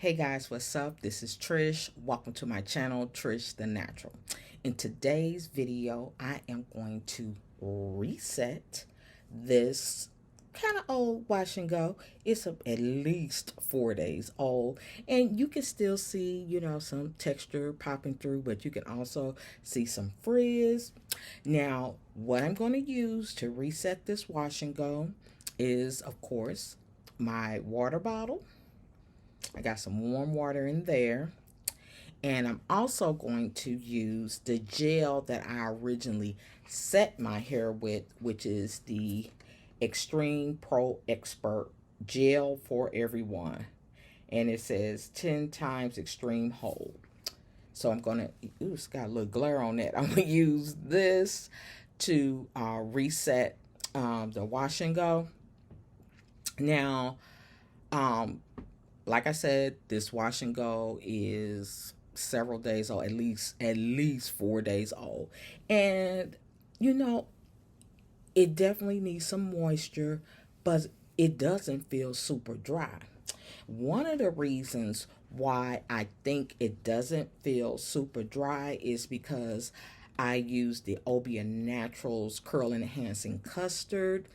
Hey guys, what's up? This is Trish. Welcome to my channel, Trish the Natural. In today's video, I am going to reset this kind of old wash and go. It's at least 4 days old, and you can still see, some texture popping through, but you can also see some frizz. Now, what I'm going to use to reset this wash and go is, of course, my water bottle. I got some warm water in there. And I'm also going to use the gel that I originally set my hair with, which is the Xtreme Pro Expert Gel for Everyone. And it says 10 times extreme hold. So I'm going to, it's got a little glare on that. I'm going to use this to reset the wash and go. Now, like I said, this wash and go is several days old, at least 4 days old. And it definitely needs some moisture, but it doesn't feel super dry. One of the reasons why I think it doesn't feel super dry is because I used the Obia Naturals Curl Enhancing Custard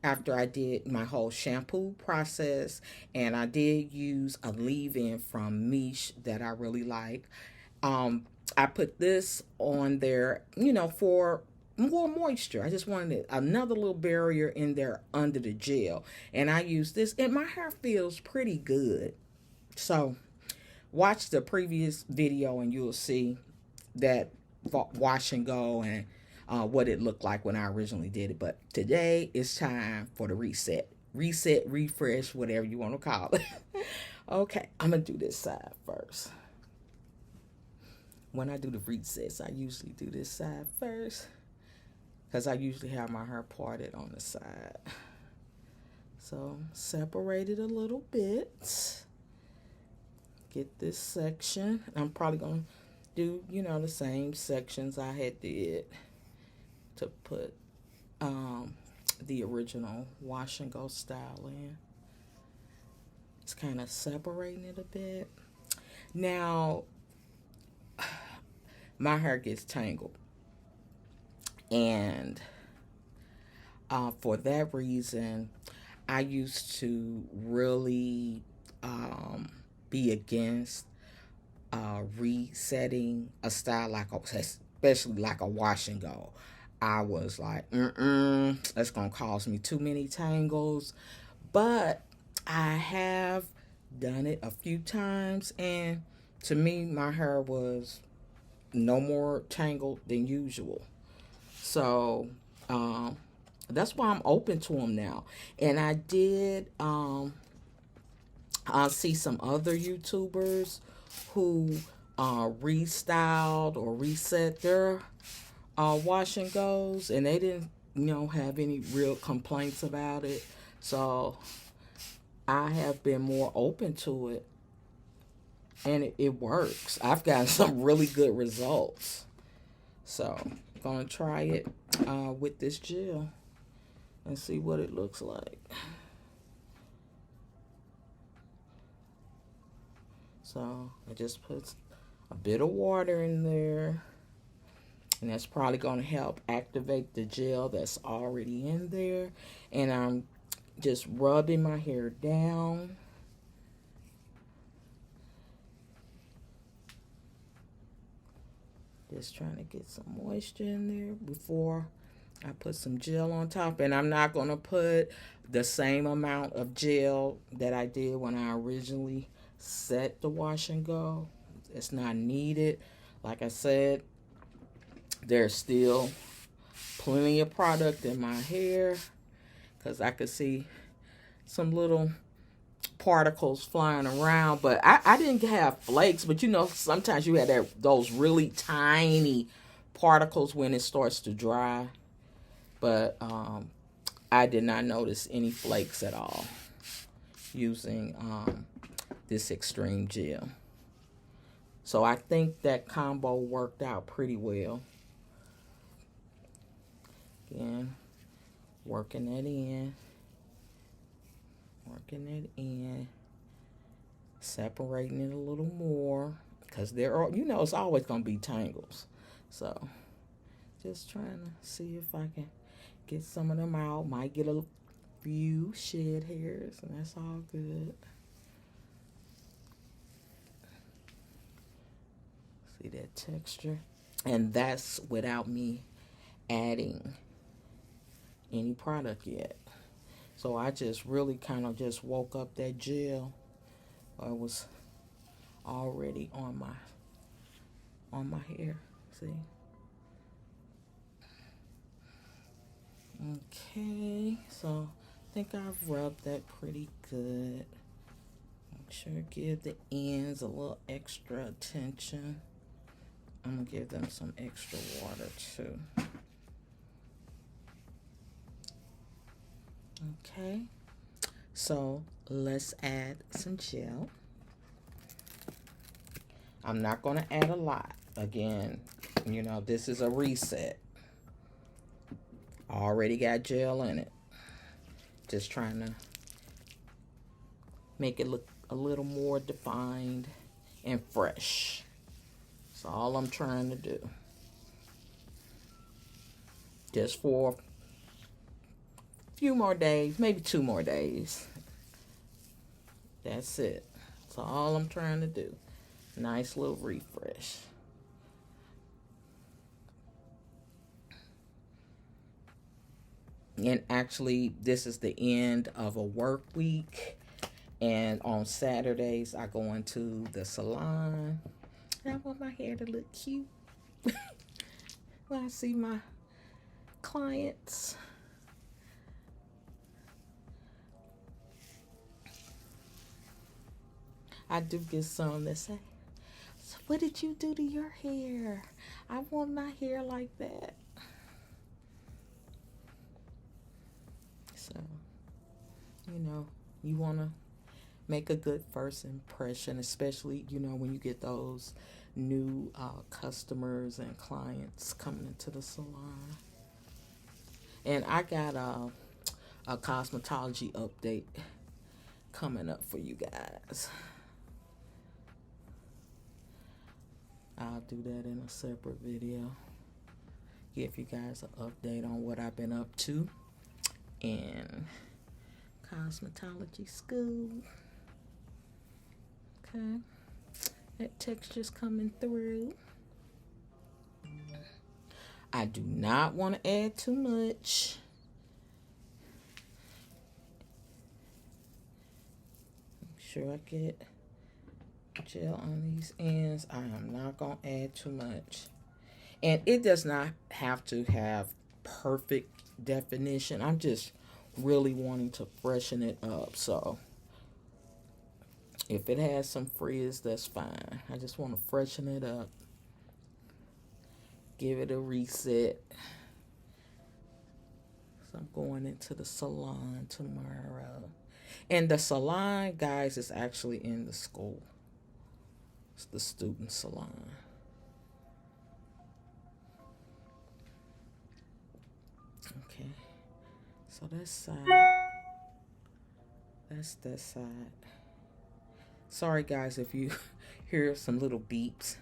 after I did my whole shampoo process, and I did use a leave-in from Mousse that I really like. I put this on there, for more moisture. I just wanted another little barrier in there under the gel, and I use this, and my hair feels pretty good. So watch the previous video and you'll see that wash and go and what it looked like when I originally did it. But today it's time for the reset, refresh, whatever you want to call it. Okay, I'm gonna do this side first. When I do the resets, I usually do this side first because I usually have my hair parted on the side. So separate it a little bit. Get this section. I'm probably gonna do, the same sections I had did to put the original wash and go style in. It's kind of separating it a bit. Now, my hair gets tangled, and for that reason, I used to really be against resetting a style especially like a wash and go. I was like, that's gonna cause me too many tangles. But I have done it a few times, and to me, my hair was no more tangled than usual. So that's why I'm open to them now. And I did see some other YouTubers who restyled or reset their wash and goes, and they didn't have any real complaints about it. So I have been more open to it, and it works. I've gotten some really good results. So I'm gonna try it with this gel and see what it looks like. So I just put a bit of water in there, and that's probably going to help activate the gel that's already in there. And I'm just rubbing my hair down. Just trying to get some moisture in there before I put some gel on top. And I'm not going to put the same amount of gel that I did when I originally set the wash and go. It's not needed. Like I said, there's still plenty of product in my hair because I could see some little particles flying around, but I didn't have flakes. But sometimes you have those really tiny particles when it starts to dry. But I did not notice any flakes at all using this Xtreme gel. So I think that combo worked out pretty well. Again, working it in. separating it a little more because there are, you know, it's always going to be tangles. So just trying to see if I can get some of them out. Might get a few shed hairs, and that's all good. See that texture? And that's without me adding any product yet. So I just really kind of just woke up that gel. I was already on my hair. See? Okay, so I think I've rubbed that pretty good. Make sure to give the ends a little extra attention. I'm gonna give them some extra water too. Okay, so let's add some gel. I'm not gonna add a lot. Again, you know, this is a reset. Already got gel in it. Just trying to make it look a little more defined and fresh. That's all I'm trying to do. Just for a few more days, maybe 2 more days. That's it. That's all I'm trying to do. Nice little refresh. And actually, this is the end of a work week. And on Saturdays, I go into the salon. And I want my hair to look cute when I see my clients. I do get some that say, "So what did you do to your hair? I want my hair like that." So, you know, you want to make a good first impression, especially, you know, when you get those new customers and clients coming into the salon. And I got a cosmetology update coming up for you guys. I'll do that in a separate video. Give you guys an update on what I've been up to in cosmetology school. Okay, that texture's coming through. I do not want to add too much. Make sure I get gel on these ends. I am not going to add too much. And it does not have to have perfect definition. I'm just really wanting to freshen it up. So if it has some frizz, that's fine. I just want to freshen it up. Give it a reset. So I'm going into the salon tomorrow. And the salon, guys, is actually in the school. It's the student salon. Okay. So that side. That's that side. Sorry, guys, if you hear some little beeps.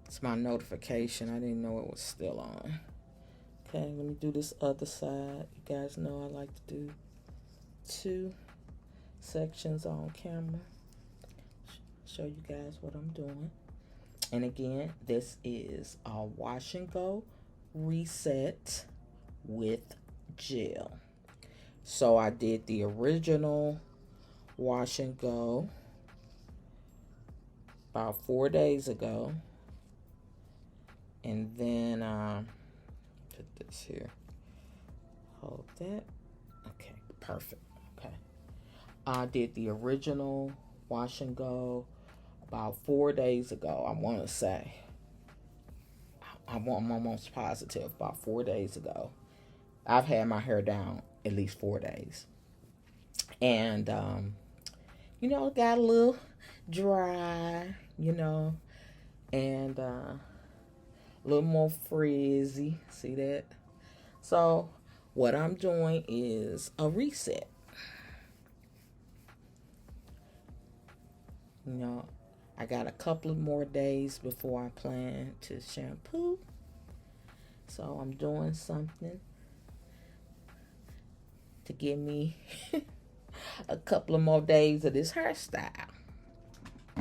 It's my notification. I didn't know it was still on. Okay, let me do this other side. You guys know I like to do 2 sections on camera. Show you guys what I'm doing. And again, this is a wash and go reset with gel. So I did the original wash and go about 4 days ago. And then put this here. Hold that. Okay, perfect. Okay. I did the original wash and go about 4 days ago, I want to say. I'm almost positive, about 4 days ago. I've had my hair down at least 4 days. And, you know, it got a little dry, you know, and a little more frizzy. See that? So what I'm doing is a reset. You know, I got a couple of more days before I plan to shampoo. So I'm doing something to give me a couple of more days of this hairstyle.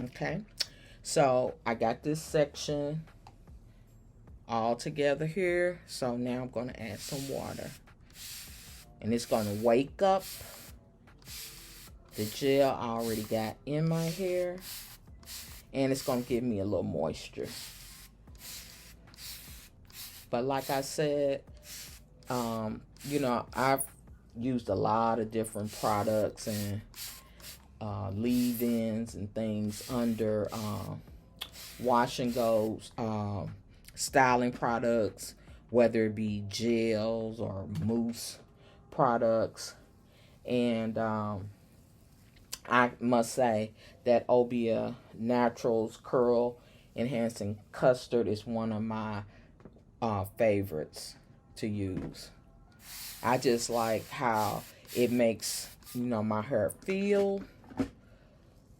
Okay. So I got this section all together here. So now I'm going to add some water. And it's going to wake up the gel I already got in my hair. And it's going to give me a little moisture. But like I said, you know, I've used a lot of different products and leave-ins and things under wash and goes, styling products, whether it be gels or mousse products. And I must say that Obia Naturals Curl Enhancing Custard is one of my favorites to use. I just like how it makes, you know, my hair feel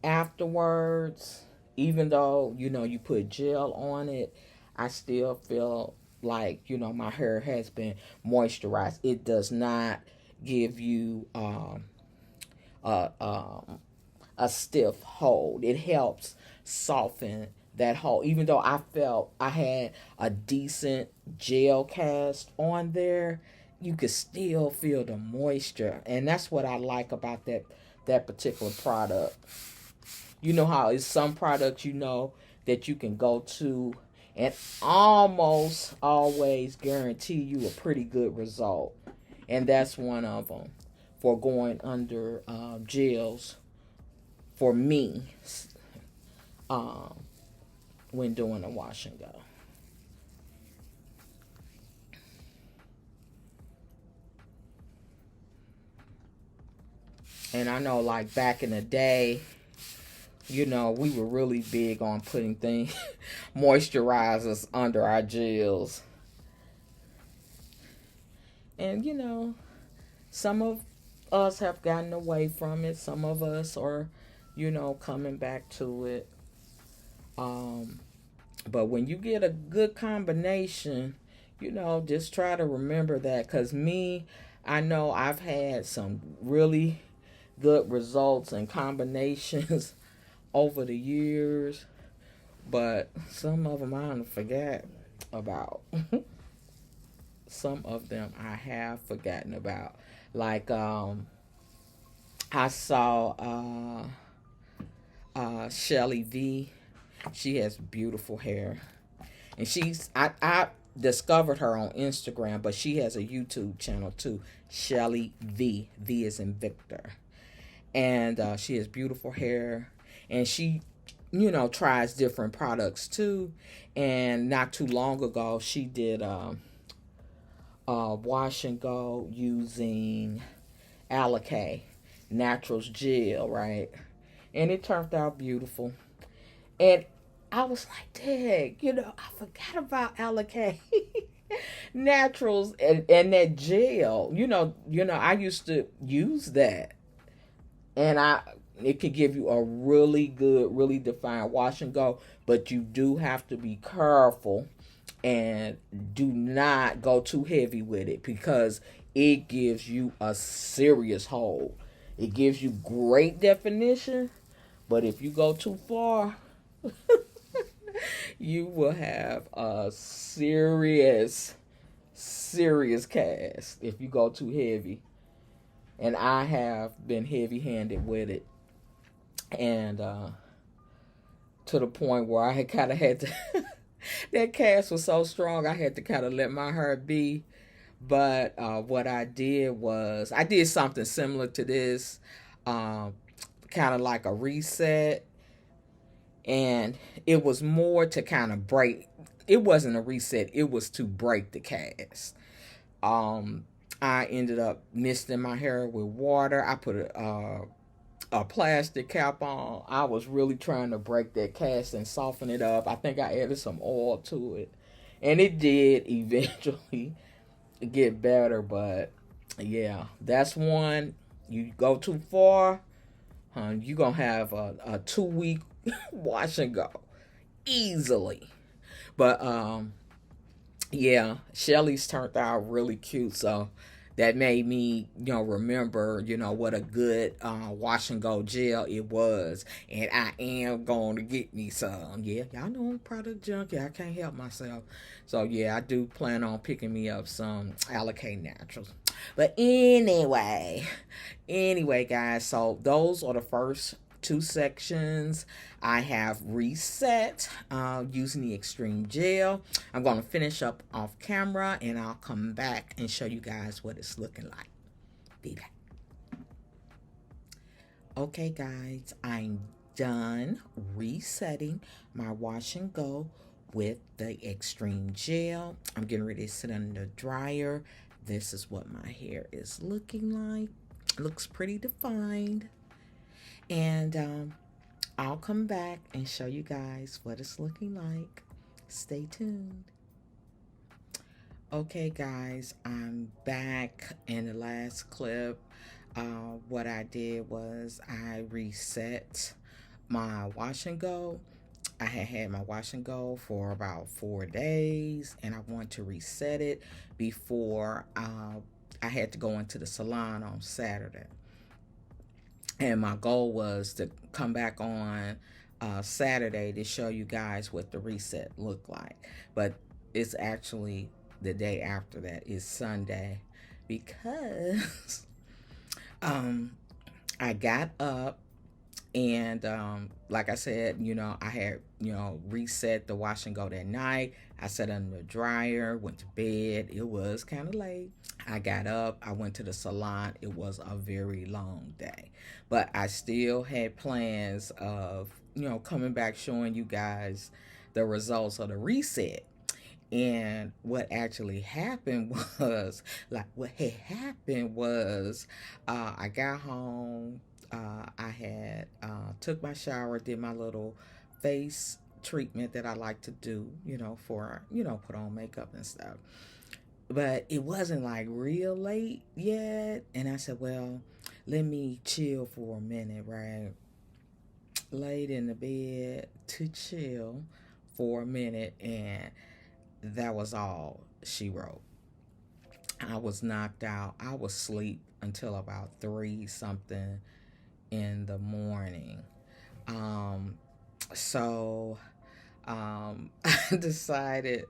afterwards. Even though, you know, you put gel on it, I still feel like, you know, my hair has been moisturized. It does not give you a stiff hold. It helps soften that hold. Even though I felt I had a decent gel cast on there, you could still feel the moisture. And that's what I like about that particular product. You know how it's some products, you know, that you can go to and almost always guarantee you a pretty good result. And that's one of them for going under gels for me when doing a wash and go. And I know, like, back in the day, you know, we were really big on putting things, moisturizers under our gels. And, you know, some of us have gotten away from it. Some of us are, you know, coming back to it. But when you get a good combination, you know, just try to remember that. Because I know I've had some really good results and combinations over the years. But some of them I forgot about. Some of them I have forgotten about. Like, I saw Shelly V. She has beautiful hair. And I discovered her on Instagram, but she has a YouTube channel too. Shelly V. V is in Victor. And she has beautiful hair. And she, you know, tries different products too. And not too long ago, she did wash and go using Alakay Naturals gel, right? And it turned out beautiful. And I was like, dang, you know, I forgot about Alakay Naturals and that gel. You know, I used to use that. And it can give you a really good, really defined wash and go, but you do have to be careful and do not go too heavy with it because it gives you a serious hold. It gives you great definition, but if you go too far, you will have a serious cast if you go too heavy. And I have been heavy-handed with it. And to the point where I had kind of had to... that cast was so strong, I had to kind of let my hair be. But what I did was... I did something similar to this. Kind of like a reset. And it was more to kind of break... It wasn't a reset. It was to break the cast. I ended up misting my hair with water. I put a plastic cap on. I was really trying to break that cast and soften it up. I think I added some oil to it. And it did eventually get better. But yeah, that's one. You go too far, you're going to have a 2-week wash and go easily. But yeah, Shelly's turned out really cute, so that made me, remember, what a good wash and go gel it was. And I am going to get me some. Yeah, y'all know I'm product junkie. I can't help myself. So yeah, I do plan on picking me up some Allocate Naturals. But anyway, guys, so those are the first two sections. I have reset using the Xtreme gel. I'm going to finish up off camera and I'll come back and show you guys what it's looking like. Be back. Okay, guys, I'm done resetting my wash and go with the Xtreme gel. I'm getting ready to sit under the dryer. This is what my hair is looking like. It looks pretty defined. And I'll come back and show you guys what it's looking like. Stay tuned. Okay, guys, I'm back. In the last clip, what I did was I reset my wash and go. I had my wash and go for about 4 days, and I want to reset it before I had to go into the salon on Saturday. And my goal was to come back on Saturday to show you guys what the reset looked like. But it's actually the day after that is Sunday, because I got up and like I said, I had, reset the wash and go that night. I sat under the dryer, went to bed. It was kind of late. I got up, I went to the salon. It was a very long day, but I still had plans of, coming back showing you guys the results of the reset. And what actually happened was, I got home, I had took my shower, did my little face treatment that I like to do, for, put on makeup and stuff. But it wasn't like real late yet. And I said, well, let me chill for a minute, right? Laid in the bed to chill for a minute, and that was all she wrote. I was knocked out. I was asleep until about 3 something in the morning. So I decided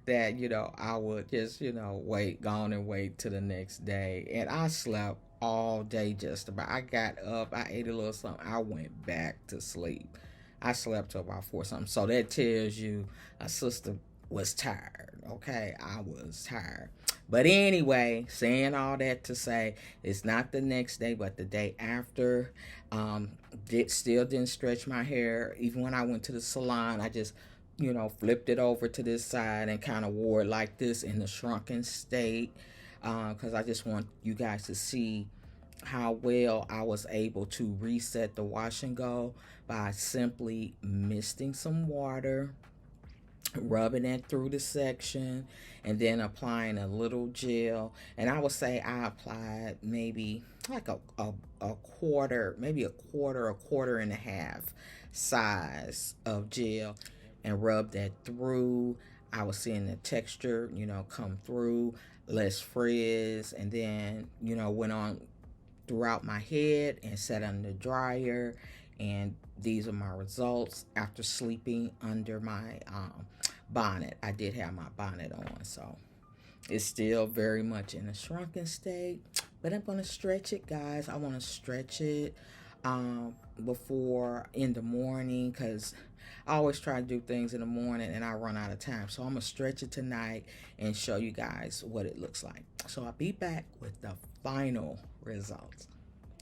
that, I would just, go on and wait till the next day. And I slept all day just about. I got up, I ate a little something, I went back to sleep. I slept till about 4 something. So that tells you a sister was tired. Okay, I was tired. But anyway, saying all that to say, it's not the next day, but the day after. Still didn't stretch my hair. Even when I went to the salon, I just, flipped it over to this side and kind of wore it like this in the shrunken state. Because I just want you guys to see how well I was able to reset the wash and go by simply misting some water, rubbing it through the section, and then applying a little gel. And I would say I applied maybe like a quarter, maybe a quarter and a half size of gel, and rubbed that through. I was seeing the texture, come through, less frizz, and then, went on throughout my head and sat under the dryer. And these are my results after sleeping under my bonnet. I did have my bonnet on, so it's still very much in a shrunken state, but I'm going to stretch it, guys. I want to stretch it before in the morning, because I always try to do things in the morning and I run out of time. So I'm going to stretch it tonight and show you guys what it looks like. So I'll be back with the final results.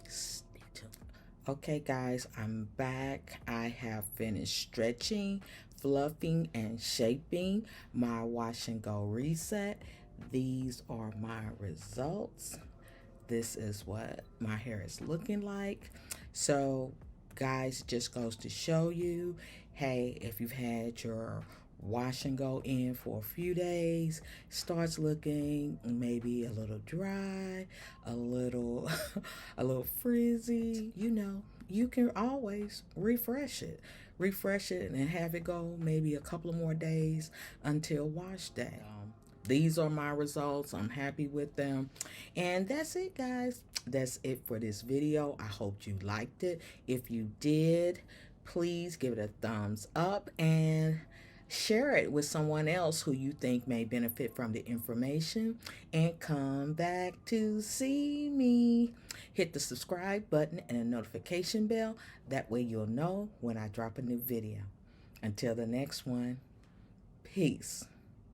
Stay tuned. Okay, guys, I'm back. I have finished stretching, fluffing, and shaping my wash and go reset. These are my results. This is what my hair is looking like. So, guys, it just goes to show you, hey, if you've had your wash and go in for a few days, starts looking maybe a little dry, a little a little frizzy, you can always refresh it and have it go maybe a couple of more days until wash day. These are my results. I'm happy with them. And that's it, guys. That's it for this video. I hope you liked it. If you did, please give it a thumbs up and share it with someone else who you think may benefit from the information, and come back to see me. Hit the subscribe button and the notification bell. That way you'll know when I drop a new video. Until the next one, peace.